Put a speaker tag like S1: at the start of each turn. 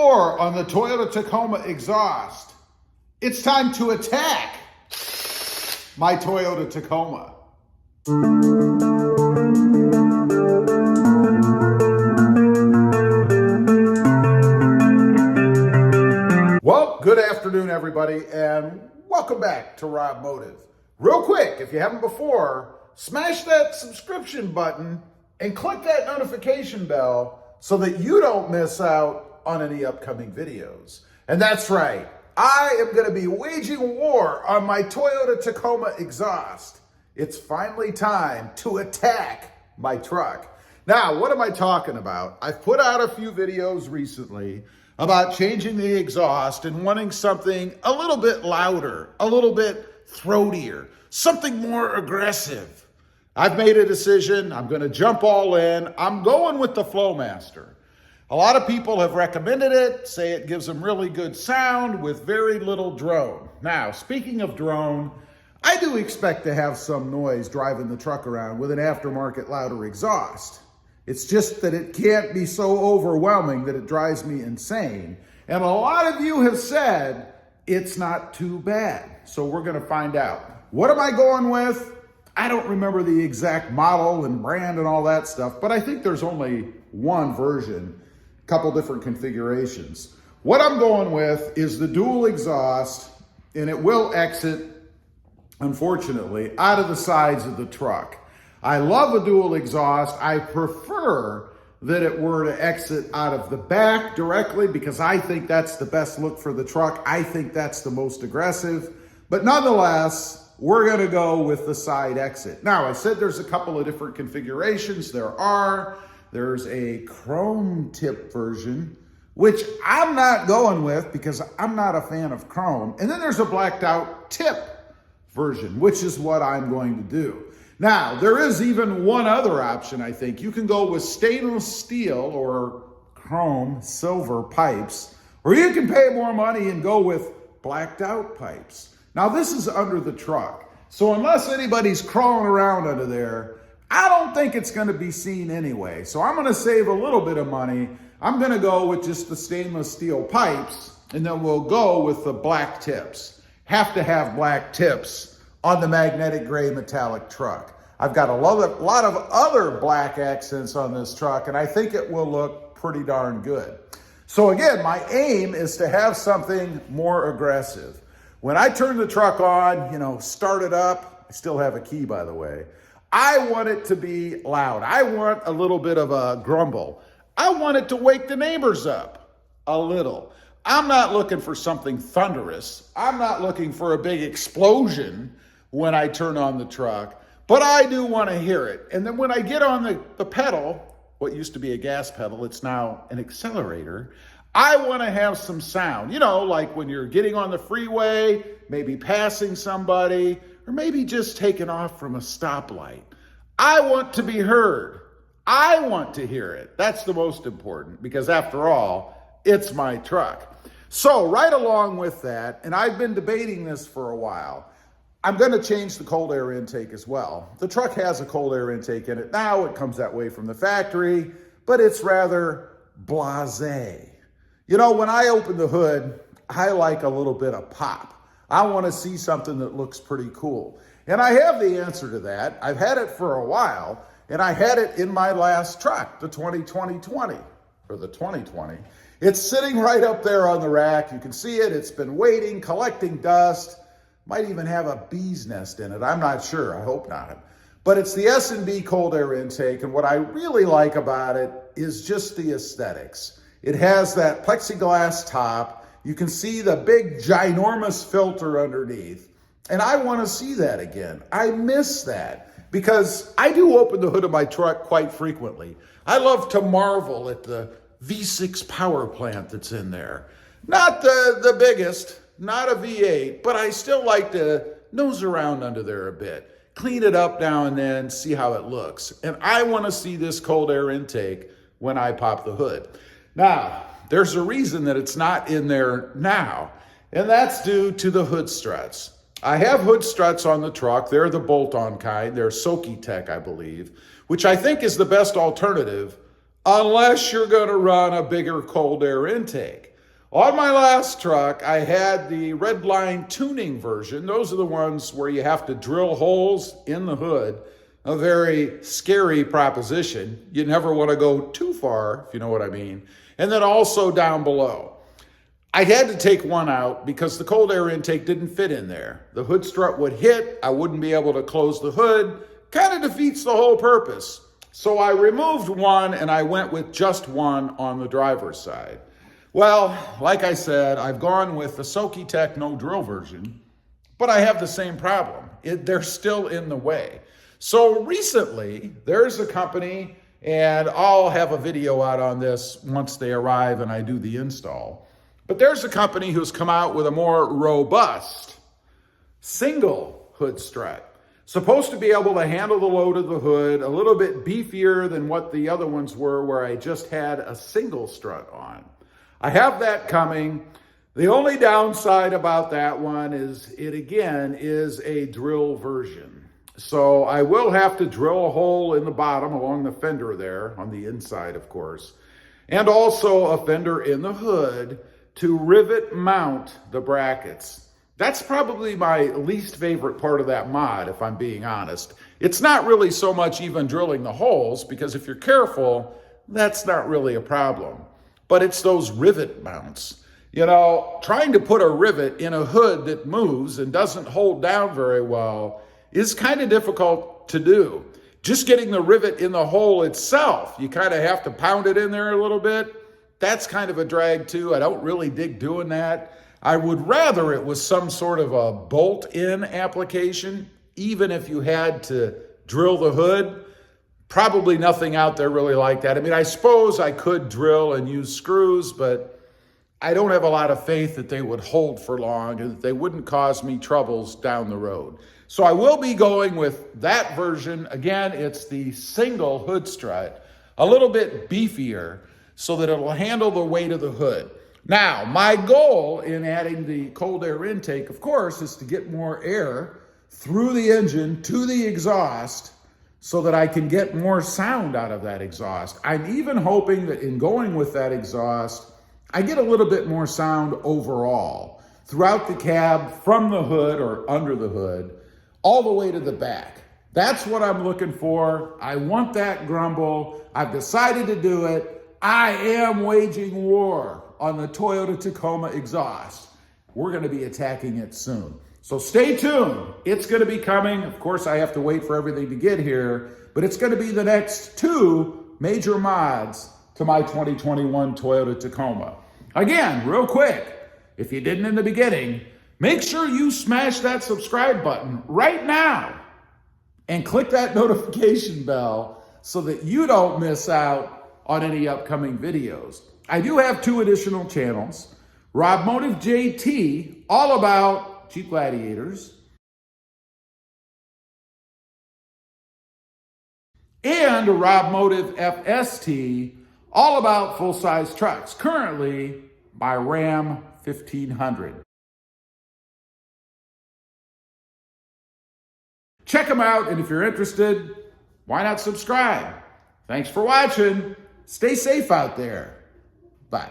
S1: war on the Toyota Tacoma exhaust. It's time to attack my Toyota Tacoma. Well, good afternoon, everybody, and welcome back to RobMotive. Real quick, if you haven't before, smash that subscription button and click that notification bell so that you don't miss out on any upcoming videos. And that's right, I am going to be waging war on my Toyota Tacoma exhaust. It's finally time to attack my truck. Now, what am I talking about? I've put out a few videos recently about changing the exhaust and wanting something a little bit louder, a little bit throatier, something more aggressive. I've made a decision. I'm going to jump all in. I'm going with the Flowmaster. A lot of people have recommended it, say it gives them really good sound with very little drone. Now, speaking of drone, I do expect to have some noise driving the truck around with an aftermarket louder exhaust. It's just that it can't be so overwhelming that it drives me insane. And a lot of you have said it's not too bad. So we're going to find out. What am I going with? I don't remember the exact model and brand and all that stuff, but I think there's only one version, a couple different configurations. What I'm going with is the dual exhaust, and it will exit, unfortunately, out of the sides of the truck. I love a dual exhaust. I prefer that it were to exit out of the back directly because I think that's the best look for the truck. I think that's the most aggressive. But nonetheless, we're going to go with the side exit. Now, I said there's a couple of different configurations. There's a chrome tip version, which I'm not going with because I'm not a fan of chrome. And then there's a blacked out tip version, which is what I'm going to do. Now, there is even one other option, I think. You can go with stainless steel or chrome silver pipes, or you can pay more money and go with blacked out pipes. Now, this is under the truck. So unless anybody's crawling around under there, I don't think it's going to be seen anyway. So I'm going to save a little bit of money. I'm going to go with just the stainless steel pipes, and then we'll go with the black tips. Have to have black tips on the magnetic gray metallic truck. I've got a lot of other black accents on this truck, and I think it will look pretty darn good. So again, my aim is to have something more aggressive. When I turn the truck on, start it up, I still have a key, by the way, I want it to be loud. I want a little bit of a grumble. I want it to wake the neighbors up a little. I'm not looking for something thunderous. I'm not looking for a big explosion when I turn on the truck, but I do want to hear it. And then when I get on the pedal, what used to be a gas pedal, it's now an accelerator, I want to have some sound. Like when you're getting on the freeway, maybe passing somebody, or maybe just taking off from a stoplight. I want to be heard. I want to hear it. That's the most important because after all, it's my truck. So right along with that, and I've been debating this for a while, I'm going to change the cold air intake as well. The truck has a cold air intake in it now. It comes that way from the factory, but it's rather blasé. When I open the hood, I like a little bit of pop. I want to see something that looks pretty cool. And I have the answer to that. I've had it for a while, and I had it in my last truck, the 2020. It's sitting right up there on the rack. You can see it. It's been waiting, collecting dust. Might even have a bee's nest in it. I'm not sure. I hope not. But it's the S&B cold air intake, and what I really like about it is just the aesthetics. It has that plexiglass top. You can see the big, ginormous filter underneath, and I want to see that again. I miss that because I do open the hood of my truck quite frequently. I love to marvel at the V6 power plant that's in there. Not the biggest, not a V8, but I still like to nose around under there a bit, clean it up now and then, see how it looks. And I want to see this cold air intake when I pop the hood. Now, there's a reason that it's not in there now, and that's due to the hood struts. I have hood struts on the truck. They're the bolt-on kind. They're SECCOTINE, I believe, which I think is the best alternative unless you're going to run a bigger cold air intake. On my last truck, I had the red line tuning version. Those are the ones where you have to drill holes in the hood. A very scary proposition. You never want to go too far, if you know what I mean. And then also down below. I had to take one out because the cold air intake didn't fit in there. The hood strut would hit, I wouldn't be able to close the hood. Kind of defeats the whole purpose. So I removed one and I went with just one on the driver's side. Well, like I said, I've gone with the SECCOTINE no drill version, but I have the same problem. They're still in the way. So recently, there's a company, and I'll have a video out on this once they arrive and I do the install. But there's a company who's come out with a more robust single hood strut. Supposed to be able to handle the load of the hood, a little bit beefier than what the other ones were where I just had a single strut on. I have that coming. The only downside about that one is it again is a drill version. So I will have to drill a hole in the bottom along the fender there, on the inside of course, and also a fender in the hood to rivet mount the brackets. That's probably my least favorite part of that mod, if I'm being honest. It's not really so much even drilling the holes, because if you're careful, that's not really a problem. But it's those rivet mounts. You know, trying to put a rivet in a hood that moves and doesn't hold down very well is kind of difficult to do. Just getting the rivet in the hole itself, you kind of have to pound it in there a little bit. That's kind of a drag too. I don't really dig doing that. I would rather it was some sort of a bolt-in application, even if you had to drill the hood. Probably nothing out there really like that. I mean, I suppose I could drill and use screws, but I don't have a lot of faith that they would hold for long and that they wouldn't cause me troubles down the road. So I will be going with that version. Again, it's the single hood strut, a little bit beefier so that it'll handle the weight of the hood. Now, my goal in adding the cold air intake, of course, is to get more air through the engine to the exhaust so that I can get more sound out of that exhaust. I'm even hoping that in going with that exhaust, I get a little bit more sound overall throughout the cab, from the hood or under the hood, all the way to the back. That's what I'm looking for. I want that grumble. I've decided to do it. I am waging war on the Toyota Tacoma exhaust. We're going to be attacking it soon. So stay tuned. It's going to be coming. Of course, I have to wait for everything to get here, but it's going to be the next 2 major mods to my 2021 Toyota Tacoma. Again, real quick, if you didn't in the beginning, make sure you smash that subscribe button right now and click that notification bell so that you don't miss out on any upcoming videos. I do have 2 additional channels. RobMotive JT, all about Jeep Gladiators, and RobMotive FST, all about full-size trucks. Currently, my Ram 1500. Check them out, and if you're interested, why not subscribe? Thanks for watching. Stay safe out there. Bye.